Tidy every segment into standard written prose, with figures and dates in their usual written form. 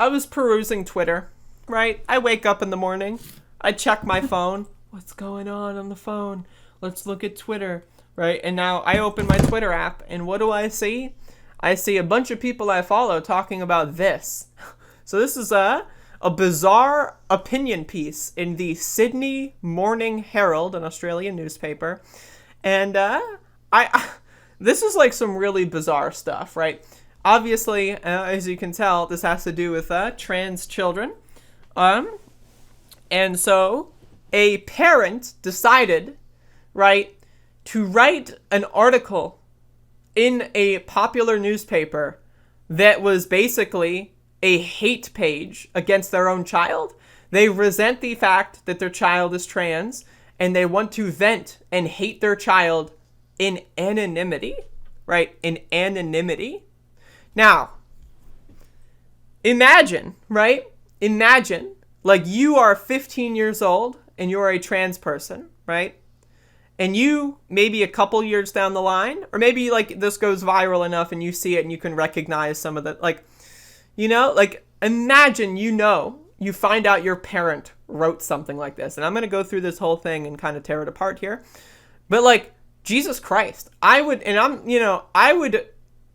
I was perusing Twitter, right? I wake up in the morning. I check my phone. What's going on the phone? Let's look at Twitter, right? And now I open my Twitter app, and what do I see? I see a bunch of people I follow talking about this. So this is a bizarre opinion piece in the Sydney Morning Herald, an Australian newspaper. And this is like some really bizarre stuff, right? Obviously, as you can tell, this has to do with trans children. And so a parent decided, right, to write an article in a popular newspaper that was basically a hate page against their own child. They resent the fact that their child is trans, and they want to vent and hate their child in anonymity, right? In anonymity. Now, imagine, right? Imagine, like, you are 15 years old and you're a trans person, right? And you, maybe a couple years down the line, or maybe like this goes viral enough and you see it and you can recognize some of the, like, you know, like, imagine, you find out your parent wrote something like this. And I'm going to go through this whole thing and kind of tear it apart here. But like, Jesus Christ, I would,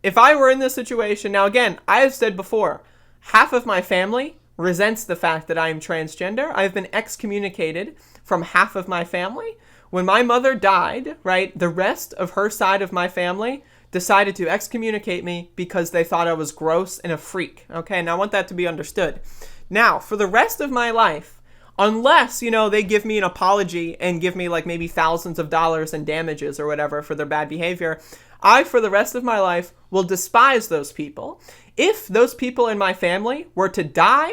if I were in this situation, now again, I have said before, half of my family resents the fact that I am transgender. I've been excommunicated from half of my family. When my mother died, right, the rest of her side of my family decided to excommunicate me because they thought I was gross and a freak. Okay, and I want that to be understood. Now, for the rest of my life, unless, they give me an apology and give me like maybe thousands of dollars in damages or whatever for their bad behavior, I, for the rest of my life, will despise those people. If those people in my family were to die,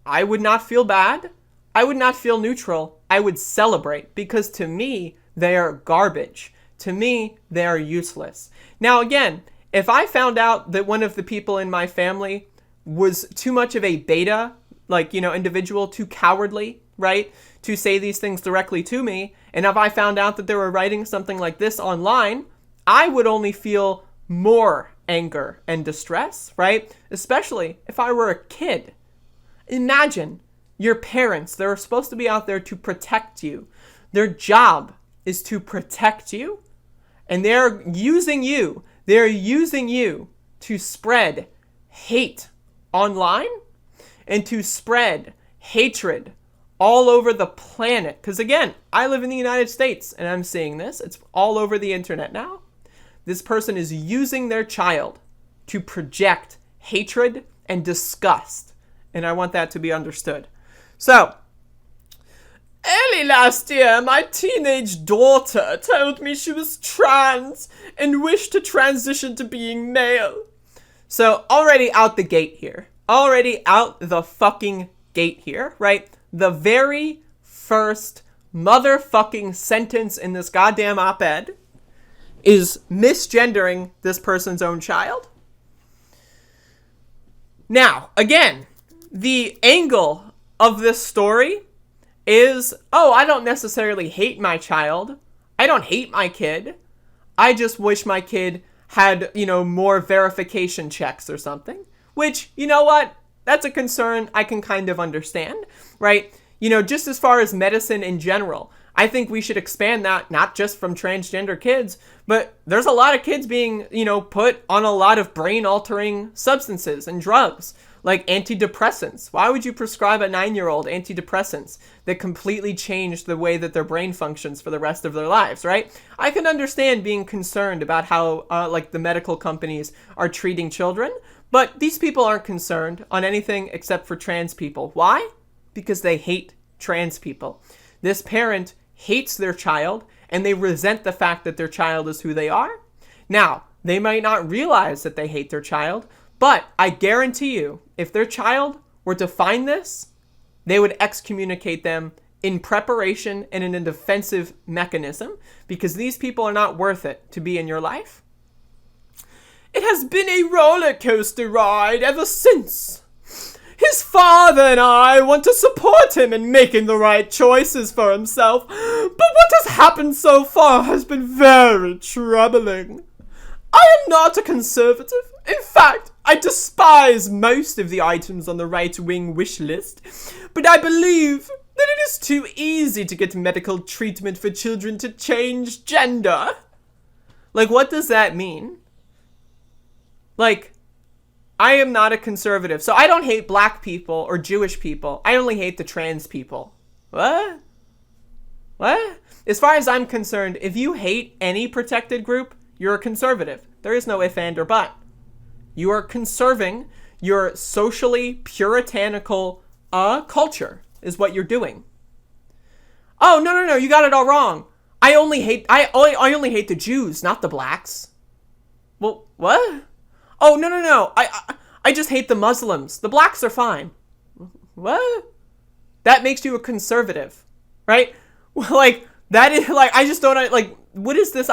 I would not feel bad. I would not feel neutral. I would celebrate, because to me, they are garbage. To me, they are useless. Now, again, if I found out that one of the people in my family was too much of a beta, individual, too cowardly, right, to say these things directly to me, and if I found out that they were writing something like this online, I would only feel more anger and distress, right? Especially if I were a kid. Imagine your parents, they're supposed to be out there to protect you. Their job is to protect you, and they're using you to spread hate online and to spread hatred all over the planet. Because again, I live in the United States and I'm seeing this. It's all over the internet now. This person is using their child to project hatred and disgust. And I want that to be understood. So, early last year, my teenage daughter told me she was trans and wished to transition to being male. So, already out the gate here. Already out the fucking gate here, right? The very first motherfucking sentence in this goddamn op-ed is misgendering this person's own child. Now, again, the angle of this story is, I don't necessarily hate my child. I don't hate my kid. I just wish my kid had, more verification checks or something. Which, you know what? That's a concern I can kind of understand, right? Just as far as medicine in general, I think we should expand that, not just from transgender kids, but there's a lot of kids being, put on a lot of brain-altering substances and drugs, like antidepressants. Why would you prescribe a 9-year-old antidepressants that completely change the way that their brain functions for the rest of their lives, right? I can understand being concerned about how, the medical companies are treating children, but these people aren't concerned on anything except for trans people. Why? Because they hate trans people. This parent hates their child, and they resent the fact that their child is who they are. Now, they might not realize that they hate their child, but I guarantee you, if their child were to find this, they would excommunicate them in preparation and in a defensive mechanism, because these people are not worth it to be in your life. It has been a roller coaster ride ever since. His father and I want to support him in making the right choices for himself, but what has happened so far has been very troubling. I am not a conservative. In fact, I despise most of the items on the right-wing wish list, but I believe that it is too easy to get medical treatment for children to change gender. Like, what does that mean? Like, I am not a conservative, so I don't hate black people or Jewish people. I only hate the trans people. What? What? As far as I'm concerned, if you hate any protected group, you're a conservative. There is no if, and, or but. You are conserving your socially puritanical culture is what you're doing. Oh, no, you got it all wrong. I only hate the Jews, not the blacks. Well, what? Oh, no. I just hate the Muslims. The blacks are fine. What? That makes you a conservative, right? Like, that is, like, I just don't, like, what is this?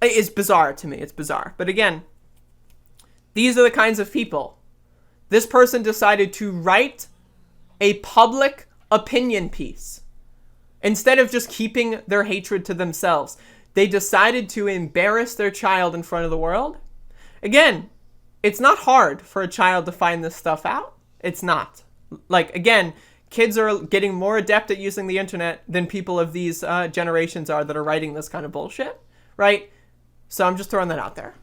It's bizarre to me. It's bizarre. But again, these are the kinds of people. This person decided to write a public opinion piece. Instead of just keeping their hatred to themselves, they decided to embarrass their child in front of the world. Again, it's not hard for a child to find this stuff out. It's not. Like, again, kids are getting more adept at using the internet than people of these generations are that are writing this kind of bullshit, right? So I'm just throwing that out there.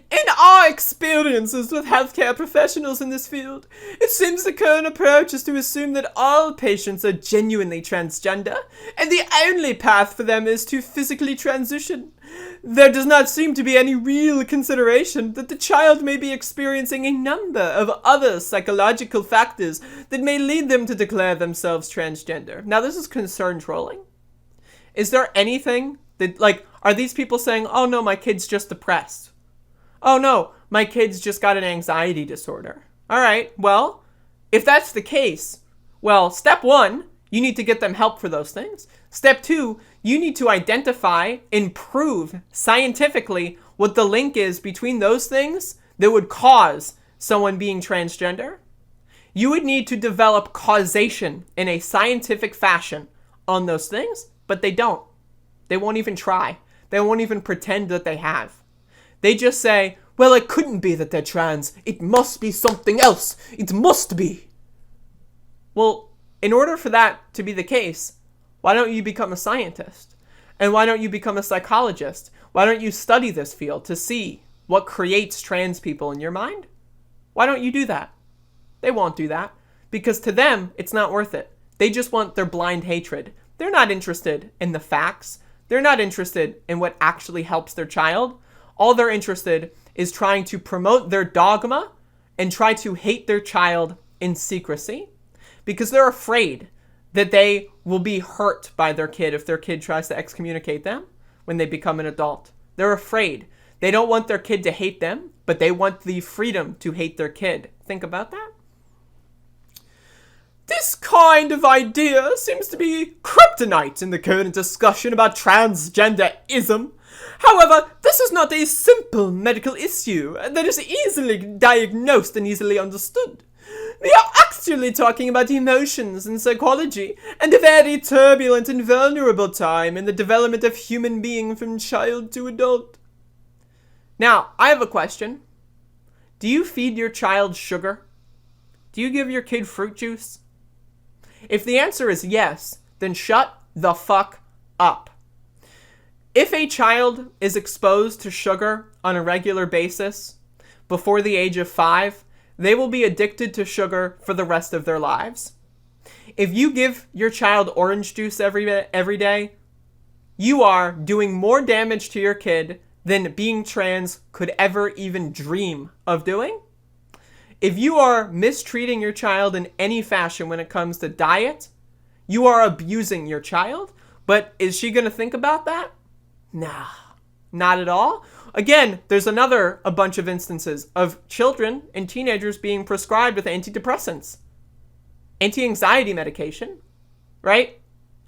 In our experiences with healthcare professionals in this field, it seems the current approach is to assume that all patients are genuinely transgender, and the only path for them is to physically transition. There does not seem to be any real consideration that the child may be experiencing a number of other psychological factors that may lead them to declare themselves transgender. Now, this is concern trolling. Is there anything that, like, are these people saying, oh no, my kid's just depressed? Oh no, my kid's just got an anxiety disorder. All right, well, if that's the case, well, step one, you need to get them help for those things. Step two, you need to identify and prove scientifically what the link is between those things that would cause someone being transgender. You would need to develop causation in a scientific fashion on those things, but they don't. They won't even try. They won't even pretend that they have. They just say, well, it couldn't be that they're trans. It must be something else. It must be. Well, in order for that to be the case, why don't you become a scientist? And why don't you become a psychologist? Why don't you study this field to see what creates trans people in your mind? Why don't you do that? They won't do that because to them, it's not worth it. They just want their blind hatred. They're not interested in the facts. They're not interested in what actually helps their child. All they're interested is trying to promote their dogma and try to hate their child in secrecy because they're afraid that they will be hurt by their kid if their kid tries to excommunicate them when they become an adult. They're afraid. They don't want their kid to hate them, but they want the freedom to hate their kid. Think about that. This kind of idea seems to be kryptonite in the current discussion about transgenderism. However, this is not a simple medical issue that is easily diagnosed and easily understood. We are actually talking about emotions and psychology, and a very turbulent and vulnerable time in the development of human being from child to adult. Now, I have a question. Do you feed your child sugar? Do you give your kid fruit juice? If the answer is yes, then shut the fuck up. If a child is exposed to sugar on a regular basis before the age of 5, they will be addicted to sugar for the rest of their lives. If you give your child orange juice every day, you are doing more damage to your kid than being trans could ever even dream of doing. If you are mistreating your child in any fashion when it comes to diet, you are abusing your child. But is she going to think about that? Nah, not at all. Again, there's a bunch of instances of children and teenagers being prescribed with antidepressants, anti-anxiety medication, right?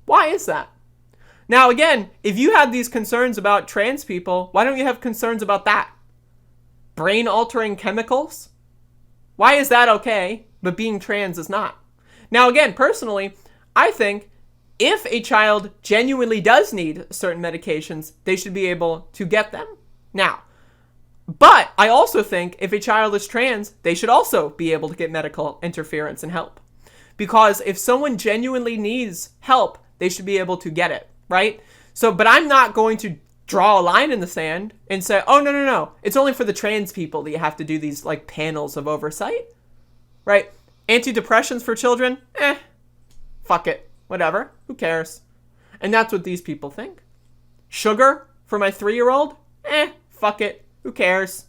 Why is that? Now, again, if you had these concerns about trans people, why don't you have concerns about that? Brain-altering chemicals? Why is that okay, but being trans is not? Now, again, personally, I think if a child genuinely does need certain medications, they should be able to get them. Now, But I also think if a child is trans, they should also be able to get medical interference and help. Because if someone genuinely needs help, they should be able to get it, right? So, but I'm not going to draw a line in the sand and say, oh, no. It's only for the trans people that you have to do these like panels of oversight, right? Antidepressants for children? Fuck it. Whatever. Who cares? And that's what these people think. Sugar for my 3-year-old? Fuck it. Who cares?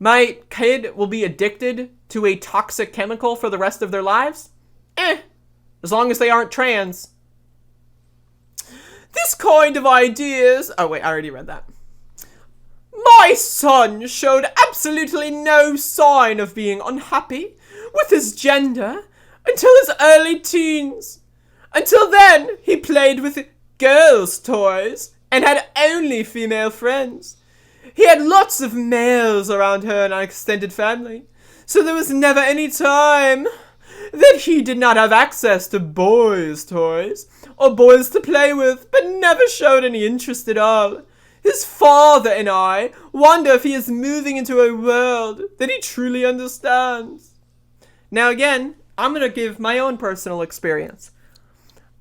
My kid will be addicted to a toxic chemical for the rest of their lives? As long as they aren't trans. This kind of ideas... Oh, wait, I already read that. My son showed absolutely no sign of being unhappy with his gender until his early teens. Until then, he played with girls' toys and had only female friends. He had lots of males around her in our extended family, so there was never any time that he did not have access to boys' toys or boys to play with, but never showed any interest at all. His father and I wonder if he is moving into a world that he truly understands. Now again, I'm going to give my own personal experience.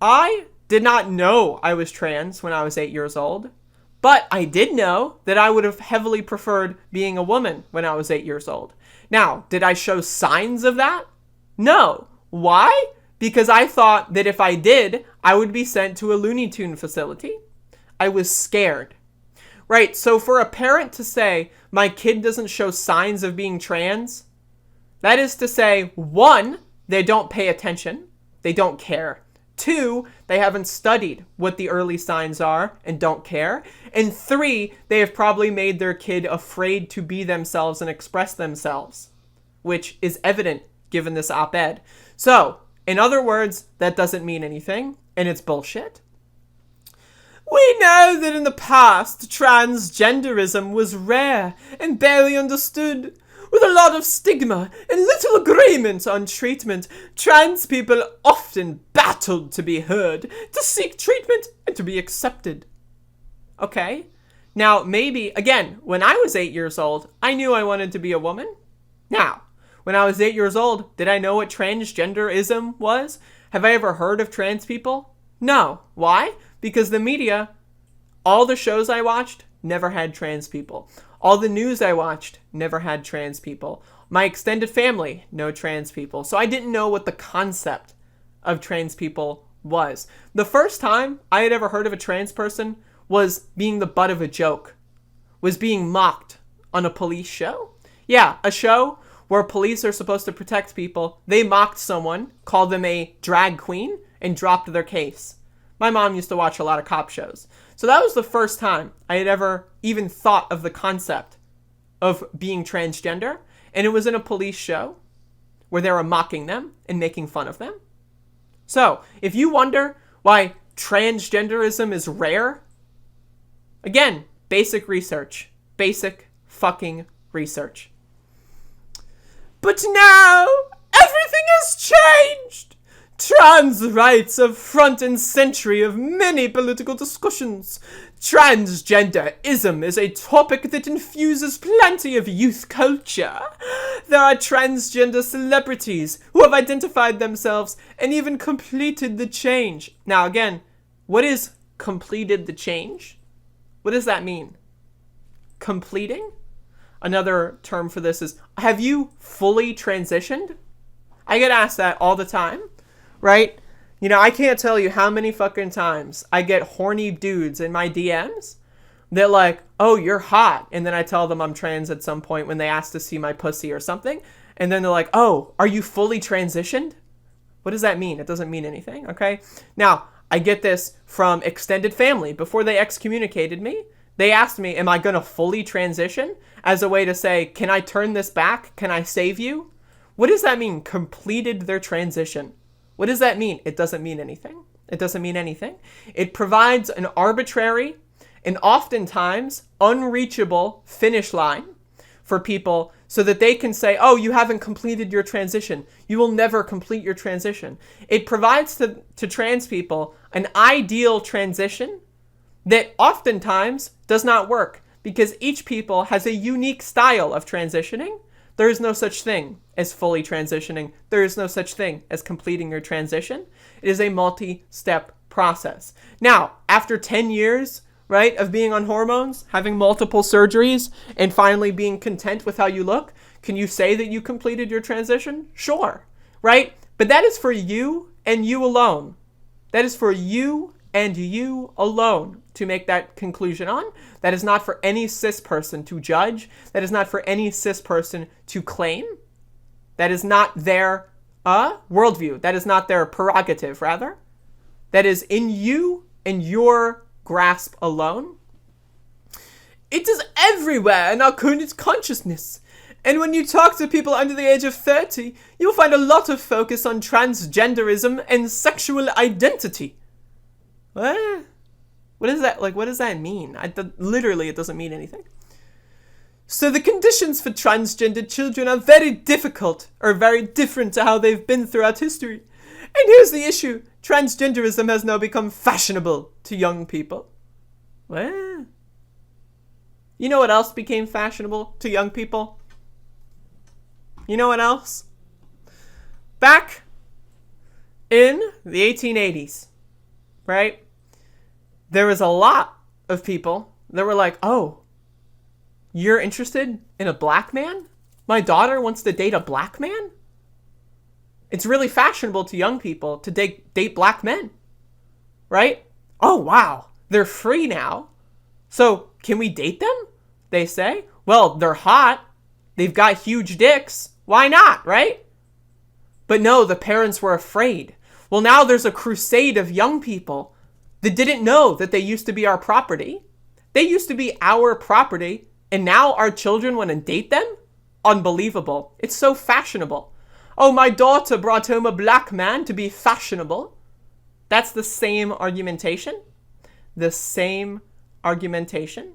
I did not know I was trans when I was 8 years old, but I did know that I would have heavily preferred being a woman when I was 8 years old. Now, did I show signs of that? No. Why? Because I thought that if I did, I would be sent to a Looney Tune facility. I was scared. Right, so for a parent to say, my kid doesn't show signs of being trans, that is to say, 1, they don't pay attention, they don't care. 2, they haven't studied what the early signs are and don't care. And 3, they have probably made their kid afraid to be themselves and express themselves, which is evident given this op-ed. So, in other words, that doesn't mean anything, and it's bullshit. We know that in the past, transgenderism was rare and barely understood. With a lot of stigma and little agreement on treatment, trans people often battled to be heard, to seek treatment, and to be accepted. Okay, now maybe, again, when I was 8 years old, I knew I wanted to be a woman. Now, when I was 8 years old, did I know what transgenderism was? Have I ever heard of trans people? No. Why? Because the media, all the shows I watched, never had trans people. All the news I watched never had trans people. My extended family, no trans people. So I didn't know what the concept of trans people was. The first time I had ever heard of a trans person was being the butt of a joke, was being mocked on a police show. Yeah, a show where police are supposed to protect people. They mocked someone, called them a drag queen, and dropped their case. My mom used to watch a lot of cop shows. So that was the first time I had ever even thought of the concept of being transgender. And it was in a police show where they were mocking them and making fun of them. So if you wonder why transgenderism is rare, again, basic research. Basic fucking research. But now, everything has changed. Trans rights are front and center of many political discussions. Transgenderism is a topic that infuses plenty of youth culture. There are transgender celebrities who have identified themselves and even completed the change. Now again, what is completed the change? What does that mean? Completing? Another term for this is, have you fully transitioned? I get asked that all the time. Right? You know, I can't tell you how many fucking times I get horny dudes in my DMs that like, oh, you're hot. And then I tell them I'm trans at some point when they ask to see my pussy or something. And then they're like, oh, are you fully transitioned? What does that mean? It doesn't mean anything, okay? Now, I get this from extended family. Before they excommunicated me, they asked me, am I going to fully transition? As a way to say, can I turn this back? Can I save you? What does that mean? Completed their transition. What does that mean? It doesn't mean anything. It doesn't mean anything. It provides an arbitrary and oftentimes unreachable finish line for people so that they can say, oh, you haven't completed your transition. You will never complete your transition. It provides to trans people an ideal transition that oftentimes does not work because each people has a unique style of transitioning. There is no such thing as fully transitioning. There is no such thing as completing your transition. It is a multi-step process. Now, after 10 years, right, of being on hormones, having multiple surgeries, and finally being content with how you look, can you say that you completed your transition? Sure, right? But that is for you and you alone. That is for you and you alone to make that conclusion on. That is not for any cis person to judge. That is not for any cis person to claim. That is not their worldview. That is not their prerogative, rather. That is in you and your grasp alone. It is everywhere in our current consciousness. And when you talk to people under the age of 30, you'll find a lot of focus on transgenderism and sexual identity. What? What is that? Like, what does that mean? Literally, it doesn't mean anything. So the conditions for transgender children are very difficult, or very different to how they've been throughout history. And here's the issue. Transgenderism has now become fashionable to young people. What? You know what else became fashionable to young people? You know what else? Back in the 1880s, right? There was a lot of people that were like, oh, you're interested in a black man? My daughter wants to date a black man? It's really fashionable to young people to date black men, right? Oh, wow, they're free now. So can we date them? They say. Well, they're hot. They've got huge dicks. Why not, right? But no, the parents were afraid. Well, now there's a crusade of young people that didn't know that they used to be our property. They used to be our property, and now our children want to date them? Unbelievable. It's so fashionable. Oh, my daughter brought home a black man to be fashionable. That's the same argumentation. The same argumentation.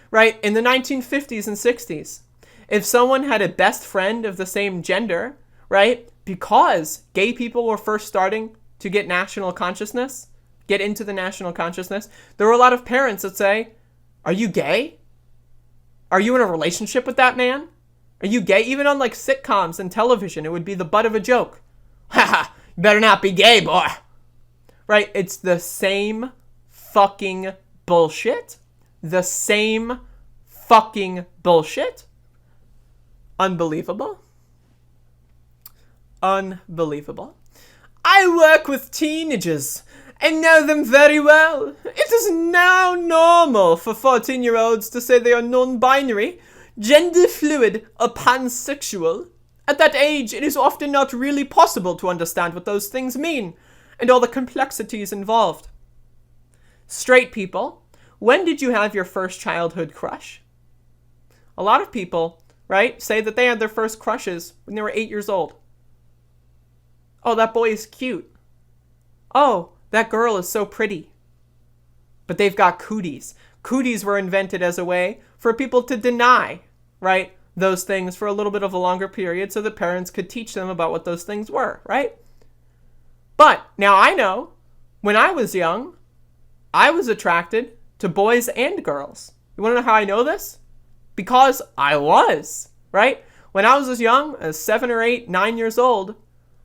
Right? In the 1950s and 60s, if someone had a best friend of the same gender, right, because gay people were first starting to get national consciousness, get into the national consciousness, there were a lot of parents that say, are you gay? Are you in a relationship with that man? Are you gay? Even on like sitcoms and television, it would be the butt of a joke. Haha, you better not be gay, boy. Right? It's the same fucking bullshit. The same fucking bullshit. Unbelievable. Unbelievable. I work with teenagers and know them very well. It is now normal for 14-year-olds to say they are non-binary, gender fluid, or pansexual. At that age, it is often not really possible to understand what those things mean and all the complexities involved. Straight people, when did you have your first childhood crush? A lot of people, right, say that they had their first crushes when they were 8 years old. Oh, that boy is cute. Oh, that girl is so pretty. But they've got cooties. Cooties were invented as a way for people to deny, right, those things for a little bit of a longer period so that parents could teach them about what those things were, right? But now I know, when I was young, I was attracted to boys and girls. You want to know how I know this? Because I was, right? When I was as young as 7 or 8, 9 years old,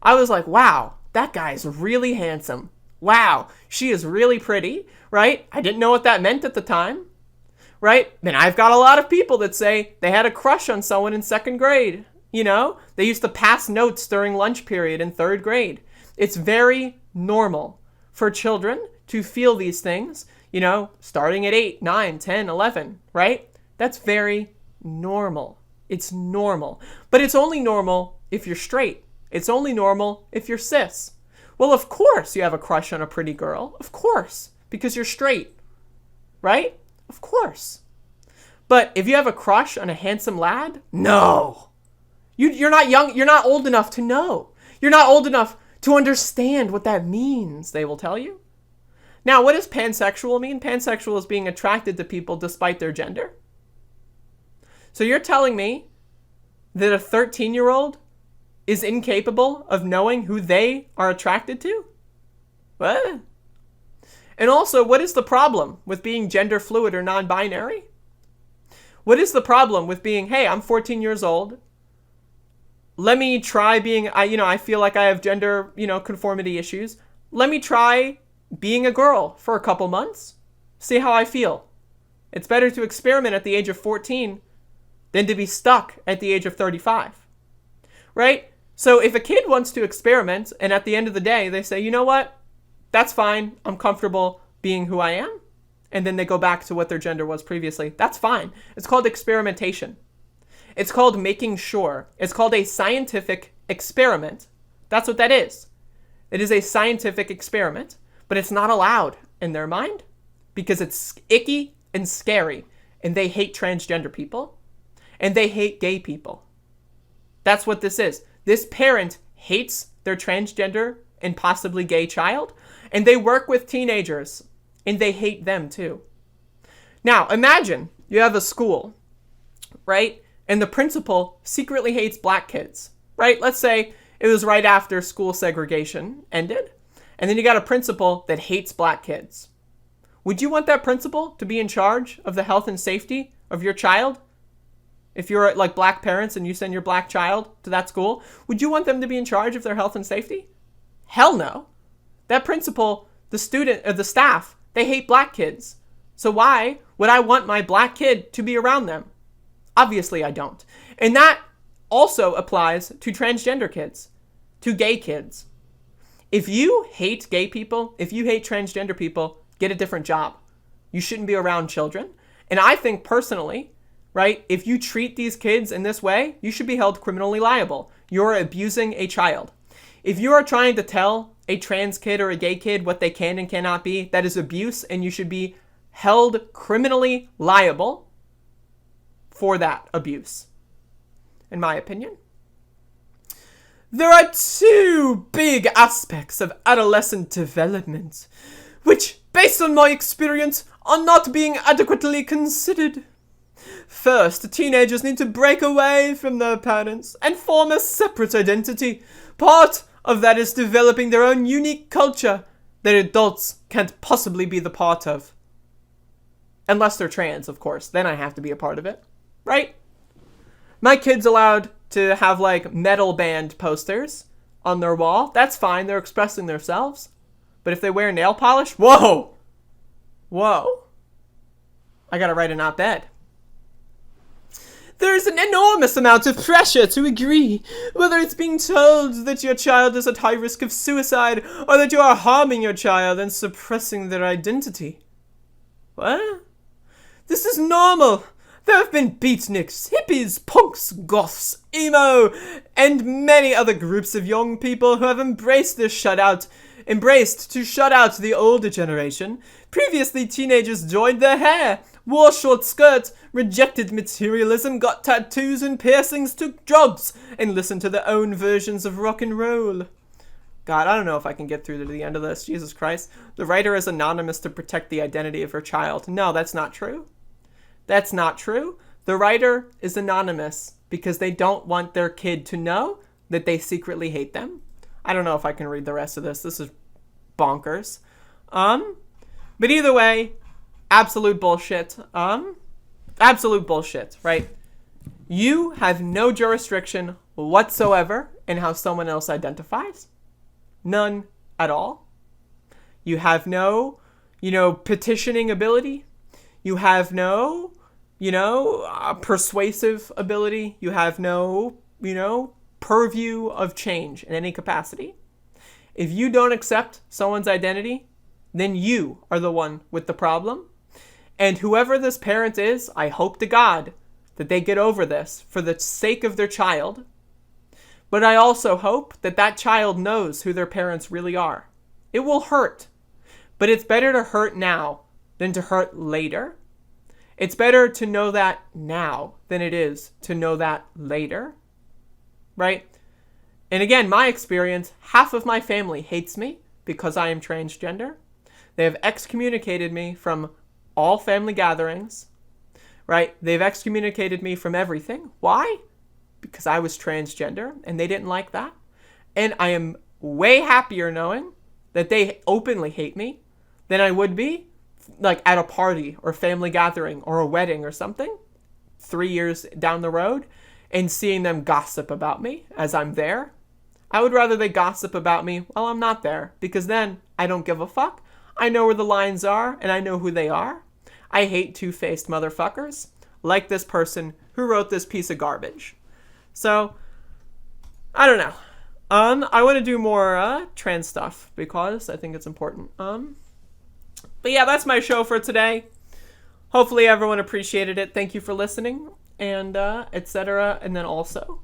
I was like, wow, that guy's really handsome. Wow, she is really pretty, right? I didn't know what that meant at the time, right? And I've got a lot of people that say they had a crush on someone in 2nd grade. You know, they used to pass notes during lunch period in 3rd grade. It's very normal for children to feel these things, you know, starting at 8, 9, 10, 11, right? That's very normal. It's normal. But it's only normal if you're straight. It's only normal if you're cis. Well, of course you have a crush on a pretty girl. Of course. Because you're straight. Right? Of course. But if you have a crush on a handsome lad, no. You're not young. You're not old enough to know. You're not old enough to understand what that means, they will tell you. Now, what does pansexual mean? Pansexual is being attracted to people despite their gender. So you're telling me that a 13-year-old is incapable of knowing who they are attracted to? What? And also, what is the problem with being gender fluid or non-binary? What is the problem with being, hey, I'm 14 years old. Let me try being, I feel like I have gender, conformity issues. Let me try being a girl for a couple months. See how I feel. It's better to experiment at the age of 14 than to be stuck at the age of 35. Right? So if a kid wants to experiment and at the end of the day they say, you know what? That's fine. I'm comfortable being who I am. And then they go back to what their gender was previously. That's fine. It's called experimentation. It's called making sure. It's called a scientific experiment. That's what that is. It is a scientific experiment, but it's not allowed in their mind because it's icky and scary, and they hate transgender people, and they hate gay people. That's what this is. This parent hates their transgender and possibly gay child, and they work with teenagers, and they hate them too. Now, imagine you have a school, right? And the principal secretly hates black kids, right? Let's say it was right after school segregation ended, and then you got a principal that hates black kids. Would you want that principal to be in charge of the health and safety of your child? If you're like black parents and you send your black child to that school, would you want them to be in charge of their health and safety? Hell no. That principal, the student, or the staff, they hate black kids. So why would I want my black kid to be around them? Obviously I don't. And that also applies to transgender kids, to gay kids. If you hate gay people, if you hate transgender people, get a different job. You shouldn't be around children. And I think personally, right, if you treat these kids in this way, you should be held criminally liable. You're abusing a child. If you are trying to tell a trans kid or a gay kid what they can and cannot be, that is abuse, and you should be held criminally liable for that abuse, in my opinion. There are two big aspects of adolescent development, which, based on my experience, are not being adequately considered. First, teenagers need to break away from their parents and form a separate identity. Part of that is developing their own unique culture that adults can't possibly be the part of. Unless they're trans, of course. Then I have to be a part of it. Right? My kid's allowed to have like metal band posters on their wall. That's fine. They're expressing themselves. But if they wear nail polish, whoa! Whoa. I gotta write an op-ed. There's an enormous amount of pressure to agree, whether it's being told that your child is at high risk of suicide or that you are harming your child and suppressing their identity. What? This is normal. There have been beatniks, hippies, punks, goths, emo, and many other groups of young people who have embraced to shut out the older generation. Previously, teenagers joined their hair, wore short skirts, rejected materialism, got tattoos and piercings, took drugs, and listened to their own versions of rock and roll. God, I don't know if I can get through to the end of this. Jesus Christ. The writer is anonymous to protect the identity of her child. No, that's not true. That's not true. The writer is anonymous because they don't want their kid to know that they secretly hate them. I don't know if I can read the rest of this. This is bonkers. But either way, absolute bullshit. Absolute bullshit, right? You have no jurisdiction whatsoever in how someone else identifies. None at all. You have no, petitioning ability. You have no, persuasive ability. You have no, purview of change in any capacity. If you don't accept someone's identity, then you are the one with the problem. And whoever this parent is, I hope to God that they get over this for the sake of their child. But I also hope that that child knows who their parents really are. It will hurt, but it's better to hurt now than to hurt later. It's better to know that now than it is to know that later, right? And again, my experience, half of my family hates me because I am transgender. They have excommunicated me from all family gatherings, right? They've excommunicated me from everything. Why? Because I was transgender and they didn't like that. And I am way happier knowing that they openly hate me than I would be like at a party or family gathering or a wedding or something. 3 years down the road and seeing them gossip about me as I'm there. I would rather they gossip about me while I'm not there, because then I don't give a fuck. I know where the lines are, and I know who they are. I hate two-faced motherfuckers, like this person who wrote this piece of garbage. So, I don't know. I want to do more trans stuff because I think it's important. But yeah, that's my show for today. Hopefully everyone appreciated it. Thank you for listening, and etc. And then also,